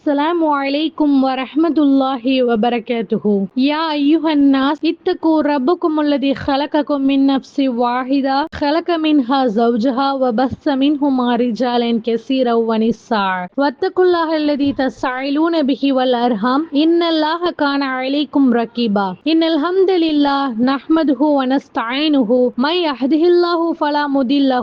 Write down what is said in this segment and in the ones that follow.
Assalamu alaikum wa rahmatullahi wa barakatuhu. Ya ayyuhan nas ittaqu rabbakum alladhi khalaqakum min nafsin wahida khalaqa minha zawjaha wa bassa minhuma rijalan kaseeran wa nisaa wattaqullaha alladhi tasaaluna bihi wal arham innallaha kana alaykum raqiba. Innal hamdalillah nahmaduhu wa nasta'inuhu may yahdihillahu fala mudilla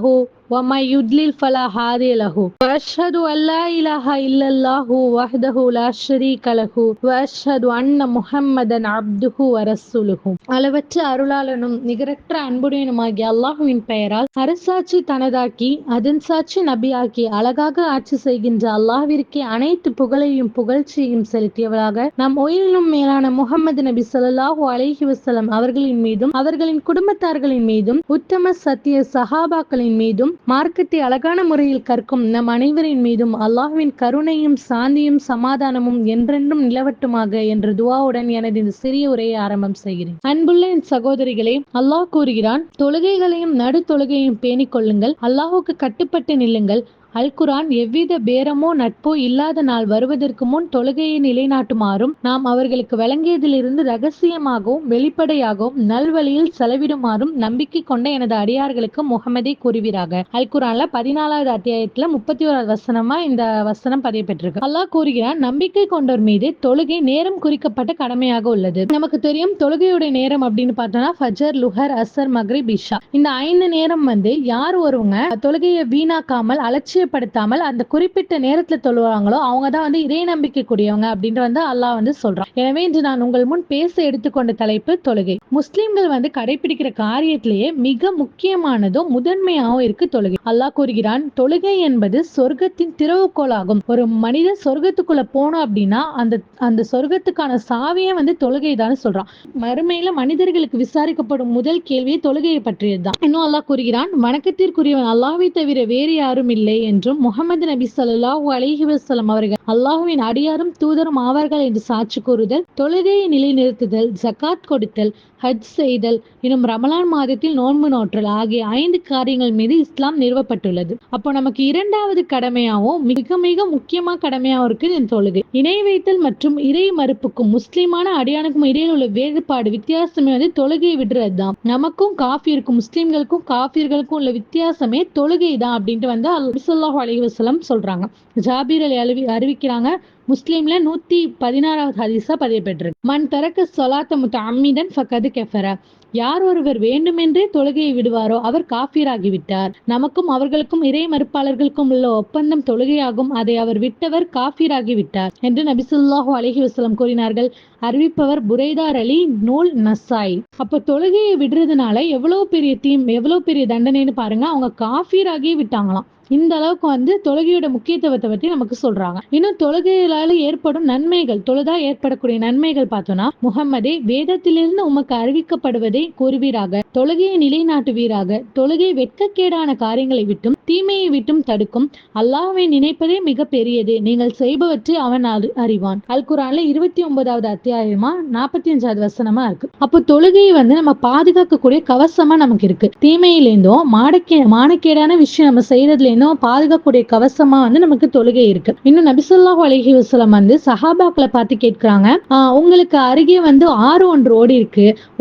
وَمَن يُضْلِلْ فَلَا هَادِيَ لَهُ وَأَشْهَدُ أَن لَّا إِلَٰهَ إِلَّا اللَّهُ وَحْدَهُ لَا شَرِيكَ لَهُ وَأَشْهَدُ أَنَّ مُحَمَّدًا عَبْدُهُ وَرَسُولُهُ. அளவற்ற அருளாளனும் நிகரற்ற அன்புடையனுமாகிய அல்லாஹ்வின் பெயரால் அரசாட்சி தனதாக்கி அதன் சாட்சி நபியாக்கி அழகாக ஆட்சி செய்கின்ற அல்லாஹ்விற்கே அனைத்து புகழையும் புகழ்ச்சியையும் செலுத்தியவளாக நம் உயிரிலும் மேலான முஹம்மது நபி ஸல்லல்லாஹு அலைஹி வஸல்லம் அவர்களின் மீதும் அவர்களின் குடும்பத்தார்களின் மீதும் உத்தம சத்திய சஹாபாக்களின் மீதும் மார்க்கத்தை அழகான முறையில் கற்கும் நம் அனைவரின் மீதும் அல்லாஹ்வின் கருணையும் சாந்தியும் சமாதானமும் என்றென்றும் நிலவட்டுமாக என்ற துஆவுடன் எனது இந்த சிறிய உரையை ஆரம்பம் செய்கிறேன். அன்புள்ள என் சகோதரிகளே, அல்லாஹ் கூறுகிறான், தொழுகைகளையும் நடு தொழுகையும் பேணிக் கொள்ளுங்கள், அல்லாஹுக்கு கட்டுப்பட்டு நில்லுங்கள். அல் குர்ஆன் எவ்வித பேரமோ நட்போ இல்லாத நாள் வருவதற்கு முன் தொழுகையை நிலைநாட்டுமாறும் நாம் அவர்களுக்கு வழங்கியதிலிருந்து ரகசியமாகவும் வெளிப்படையாகவும் நல்வழியில் செலவிடுமாறும் நம்பிக்கை கொண்ட எனது அடியார்களுக்கு முஹம்மதே கூறுவீராக. அல் குர்ஆன்ல 14வது அத்தியாயத்துல 31வது வசனமா இந்த வசனம் பதியப்பட்டிருக்கு. அல்லாஹ் கூறுகிறான், நம்பிக்கை கொண்டோர் மீது தொழுகை நேரம் குறிக்கப்பட்ட கடமையாக உள்ளது. நமக்கு தெரியும், தொழுகையுடைய நேரம் அப்படின்னு பார்த்தோம்னா ஃபஜர், லுஹர், அசர், மக்ரிப், இஷா இந்த 5 நேரம் யார் ஒருவங்க தொழுகையை வீணாக்காமல் அலட்சிய படுத்தாமல் அந்த குறிப்பிட்ட நேரத்துல தொழுவாங்களோ அவங்க தான் இறை நம்பிக்கை கூடியவங்க அப்படின்ட்டு அல்லாஹ் சொல்றான். எனவே இன்று நான் உங்கள் முன் பேச எடுத்துக்கொண்ட தலைப்பு தொழுகை. முஸ்லிம்கள் கடைபிடிக்கிற காரியத்திலேயே மிக முக்கியமானதும் முதன்மையாகவும் இருக்கு தொழுகை. அல்லாஹ் கூறுகிறான், தொழுகை என்பது சொர்க்கத்தின் திறவுகோலாகும். ஒரு மனிதன் சொர்க்கத்துக்குள்ள போனோம் அப்படின்னா அந்த சொர்க்கத்துக்கான சாவியே தொழுகை தான் சொல்றான். மறுமையில மனிதர்களுக்கு விசாரிக்கப்படும் முதல் கேள்வியே தொழுகையை பற்றியதுதான். இன்னும் அல்லாஹ் கூறுகிறான், வணக்கத்திற்குரியவன் அல்லாஹ்வை தவிர வேறு யாரும் இல்லை என்றும் முஹம்மது நபி ஸல்லல்லாஹு அலைஹி வஸல்லம் அவர்கள் அல்லாஹ்வின் அடியாரும் தூதரும் ஆவார்கள் என்று சாட்சி கூறுதல், தொழுகையை நிலைநிறுத்துதல், ஜகாத் கொடுத்தல், ஹஜ் செய்தல், இன்னும் ரமலான் மாதத்தில் நோன்பு நோற்றல் ஆகிய 5 காரியங்கள் மீது இஸ்லாம் நிறுவப்பட்டுள்ளது. அப்போ நமக்கு 2வது கடமையாகவும் மிக மிக முக்கியமா கடமையாகவும் இருக்கு இந்த தொழுகை. இணை வைத்தல் மற்றும் இறை மறுப்புக்கும் முஸ்லிமான அடியானுக்கும் இடையில் உள்ள வேறுபாடு வித்தியாசமே தொழுகையை விடுறதுதான். நமக்கும் காஃபியருக்கும் முஸ்லிம்களுக்கும் காஃபியர்களுக்கும் உள்ள வித்தியாசமே தொழுகை தான் அப்படின்ட்டு நபி ஸல்லல்லாஹு அலைஹி வஸல்லம் சொல்றாங்க. ஜாபீர் அலி அறிவிக்கிறாங்க, முஸ்லிம்ல 116வது ஹதீஸா பதியப்பட்டிருக்கு. மன் தரக்க ஸலாத்த முத்தஅம்மிதன் ஃபகத் கஃபர. யார் ஒருவர் வேண்டுமென்றே தொழுகையை விடுவாரோ அவர் காஃபிராகிவிட்டார். நமக்கும் அவர்களுக்கும் இறை மறுப்பாளர்களுக்கும் உள்ள ஒப்பந்தம் தொழுகையாகும். அதை அவர் விட்டவர் காஃபிராகிவிட்டார் என்று நபி ஸல்லல்லாஹு அலைஹி வஸல்லம் கூறினார்கள். அறிவிப்பவர் புரைதார் அலி, நூல் நசாய். அப்ப தொழுகையை விடுறதுனால எவ்வளவு பெரிய தண்டனைன்னு பாருங்க. அவங்க காஃபிராகி விட்டாங்களாம். இந்த அளவுக்கு தொழுகையோட முக்கியத்துவத்தை பற்றி நமக்கு சொல்றாங்க. இன்னும் தொழுகையால ஏற்படும் நன்மைகள், தொழுதா ஏற்படக்கூடிய நன்மைகள் பார்த்தோம்னா, முஹம்மதே வேதத்திலிருந்து உமக்கு அறிவிக்கப்படுவதை கூறுவீராக, தொழுகையை நிலைநாட்டுவீராக, தொழுகை வெட்கக்கேடான காரியங்களை விட்டும் தீமையை விட்டும் தடுக்கும், அல்லாஹ்வை நினைப்பதே மிக பெரியது, நீங்கள் செய்பவற்றை அவன் அறிவான். அல் குர்ஆன்ல 29வது அத்தியாயமா 45வது வசனமா இருக்கு. அப்போ தொழுகையை நம்ம பாதுகாக்கக்கூடிய கவசமா நமக்கு இருக்கு. தீமையிலேருந்தும் மானக்கேடான விஷயம் நம்ம செய்யறதுல பாதுகாக்கக்கூடிய கவசமா நமக்கு தொழுகை இருக்கு. இன்னும் நபி ஸல்லல்லாஹு அலைஹி வஸல்லம் சஹாபாக்களை பார்த்து கேட்கிறாங்க, உங்களுக்கு அருகே 6 ஒன்று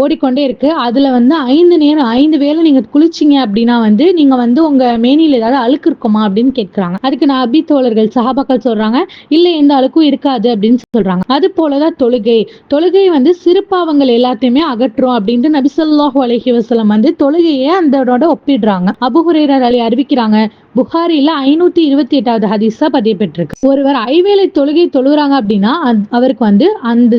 ஓடிக்கொண்டே இருக்கு, அதுல 5 வேளை நீங்க குளிச்சிங்க அப்படின்னா நீங்க உங்க மேனியில ஏதாவது அழுக்கு இருக்குமா அப்படின்னு கேட்கிறாங்க. அதுக்கு நபி தோழர்கள் சஹாபாக்கள் சொல்றாங்க, இல்ல எந்த அழுக்கும் இருக்காது அப்படின்னு சொல்றாங்க. அது போலதான் தொழுகை சிறு பாவங்கள் எல்லாத்தையுமே அகற்றும் அப்படின்ட்டு நபி ஸல்லல்லாஹு அலைஹி வஸல்லம் தொழுகையை அதோட ஒப்பிடுறாங்க. அபூ ஹுரைரா அலி அறிவிக்கிறாங்க, புகாரில 528வது ஹதீஸா பதியப்பட்டிருக்கு. ஒருவர் 5 வேளை தொழுகை தொழுகிறாங்க அப்படின்னா அவருக்கு அந்த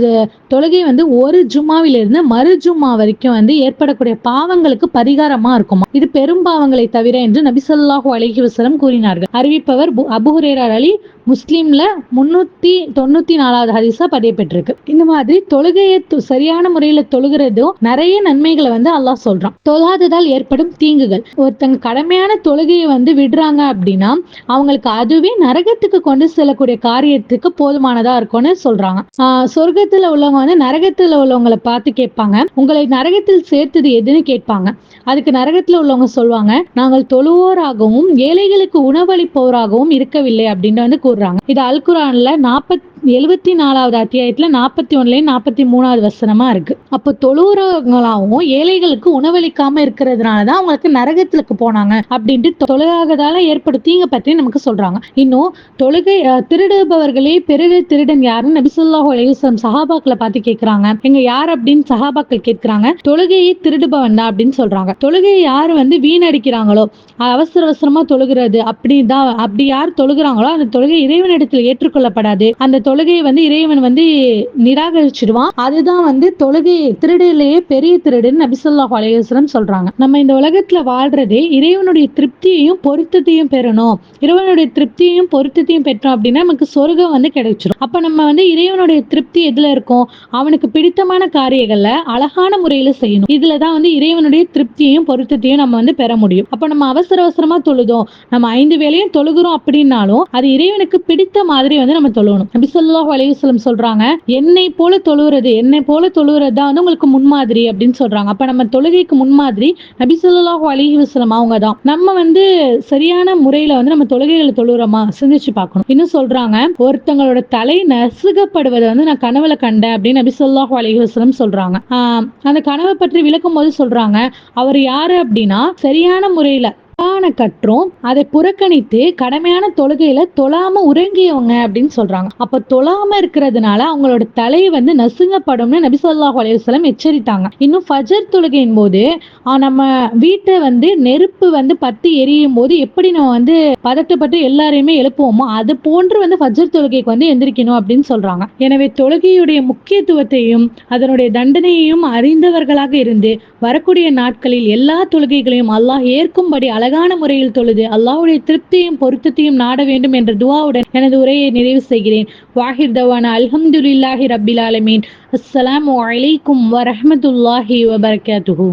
தொழுகை ஒரு ஜும்மாவிலிருந்து மறு ஜும்மா வரைக்கும் ஏற்படக்கூடிய பாவங்களுக்கு பரிகாரமா இருக்குமா. இது பெரும் பாவங்களை தவிர என்று நபி ஸல்லல்லாஹு அலைஹி வஸல்லம் கூறினார்கள். அறிவிப்பவர் அபூ ஹுரைரா அலி, முஸ்லிம்ல 394வது ஹதீஸா பதியப்பட்டிருக்கு. இந்த மாதிரி தொழுகையை சரியான முறையில தொழுகிறதும் நிறைய நன்மைகளை அல்லாஹ் சொல்றான். தொழாததால் ஏற்படும் தீங்குகள், ஒருத்தங்க கடமையான தொழுகையை விடுறாங்க அப்படின்னா அவங்களுக்கு அதுவே நரகத்துக்கு கொண்டு செல்லக்கூடிய காரியத்துக்கு போதுமானதா இருக்கும்னு சொல்றாங்க. சொர்க்கத்துல உள்ளவங்க நரகத்துல உள்ளவங்களை பார்த்து கேட்பாங்க, உங்களை நரகத்தில் சேர்த்தது எதுன்னு கேட்பாங்க. அதுக்கு நரகத்துல உள்ளவங்க சொல்லுவாங்க, நாங்கள் தொழுவோராகவும் ஏழைகளுக்கு உணவளிப்போராகவும் இருக்கவில்லை அப்படின்னு கூறுறாங்க. இது அல் குர்ஆன்ல 74வது அத்தியாயத்துல 41 43வது வசனமா இருக்கு. அப்ப தொழுகிறவங்களாவும் ஏழைகளுக்கு உணவளிக்காம இருக்கிறதுனாலதான் அவங்களுக்கு நரகத்துக்கு போனாங்க அப்படின்ட்டு தொழுகாததால ஏற்படும் தீங்க பற்றி நமக்கு சொல்றாங்க. இன்னும் தொழுகை திருடுபவர்களே பெரிய திருடன் யாருன்னு நபி ஸல்லல்லாஹு அலைஹி வஸல்லம் சஹாபாக்களை பார்த்து கேட்கிறாங்க. எங்க யார் அப்படின்னு சஹாபாக்கள் கேட்கிறாங்க. தொழுகையை திருடுபவன் தான் அப்படின்னு சொல்றாங்க. தொழுகையை யாரு வீணடிக்கிறாங்களோ, அவசர அவசரமா தொழுகிறது அப்படி யார் தொழுகிறாங்களோ அந்த தொழுகை இறைவனிடத்தில் ஏற்றுக்கொள்ளப்படாது. அந்த தொழுகையை இறைவன் நிராகரிச்சிடுவான். அதுதான் தொழுகை திருடிலேயே பெரிய திருடுன்னு நபி ஸல்லல்லாஹு அலைஹி வஸல்லம் சொல்றாங்க. நம்ம இந்த உலகத்துல வாழ்றதே இறைவனுடைய திருப்தியையும் பொருத்தத்தையும் பெறணும். இறைவனுடைய திருப்தியையும் பொருத்தத்தையும் பெற்றோம் அப்படின்னா நமக்கு சொர்க்கம் கிடைச்சிடும். அப்ப நம்ம இறைவனுடைய திருப்தி எதுல இருக்கும்? அவனுக்கு பிடித்தமான காரியங்கள்ல அழகான முறையில செய்யணும். இதுலதான் இறைவனுடைய திருப்தியையும் பொருத்தத்தையும் நம்ம பெற முடியும். அப்ப நம்ம அவசர அவசரமா தொழுதோம், நம்ம 5 வேளையும் தொழுகிறோம் அப்படின்னாலும் அது இறைவனுக்கு பிடித்த மாதிரி நம்ம தொழுகணும். நபி ஸல்லல்லாஹு அலைஹி வஸல்லம் சொல்றாங்க, என்னை போல தொழுகிறது தான் உங்களுக்கு முன்மாதிரி அப்படின்னு சொல்றாங்க. அப்ப நம்ம தொழுகைக்கு முன்மாதிரி நபி ஸல்லல்லாஹு அலைஹி வஸல்லம் அவங்க தான். நம்ம சரியான முறையில நம்ம தொழுகைகளை தொழுகிறோமா சிந்திச்சு பார்க்கணும். இன்னும் சொல்றாங்க, ஒருத்தங்களோட தலை நசுகப்படுவதை நான் கனவுல கண்டேன் அப்படின்னு நபி ஸல்லல்லாஹு அலைஹி வஸல்லம் சொல்றாங்க. அந்த கனவை பற்றி விளக்கும் போது சொல்றாங்க, அவர் யாரு அப்படின்னா சரியான முறையில கற்றும் அதை புறக்கணித்து கடமையான தொழுகையில தொழாம உறங்கியவங்க அப்படின்னு சொல்றாங்க. அப்ப தொழாம இருக்கிறதுனால அவங்களோட தலை நசுங்கப்படும்னு நபி ஸல்லல்லாஹு அலைஹி வஸல்லம் எச்சரித்தாங்க. இன்னும் ஃபஜர் தொழுகையின் போது நம்ம வீட்டை நெருப்பு பத்தி எரியும் போது எப்படி நம்ம பதட்டப்பட்டு எல்லாரையுமே எழுப்புவோமோ அது போன்று ஃபஜர் தொழுகைக்கு எந்திரிக்கணும் அப்படின்னு சொல்றாங்க. எனவே தொழுகையுடைய முக்கியத்துவத்தையும் அதனுடைய தண்டனையையும் அறிந்தவர்களாக இருந்து வரக்கூடிய நாட்களில் எல்லா தொழுகைகளையும் அல்லாஹ் ஏற்கும்படி அழகான முறையில் தொழுது அல்லாஹ்வுடைய திருப்தியையும் பொருத்தத்தையும் நாட வேண்டும் என்ற துஆவுடன் எனது உரையை நிறைவு செய்கிறேன். வாஹிர் தவானா அல்ஹம்துலில்லாஹி ரப்பில் ஆலமீன். அஸ்ஸலாமு அலைக்கும் வரஹ்மத்துல்லாஹி வபரகாத்துஹு.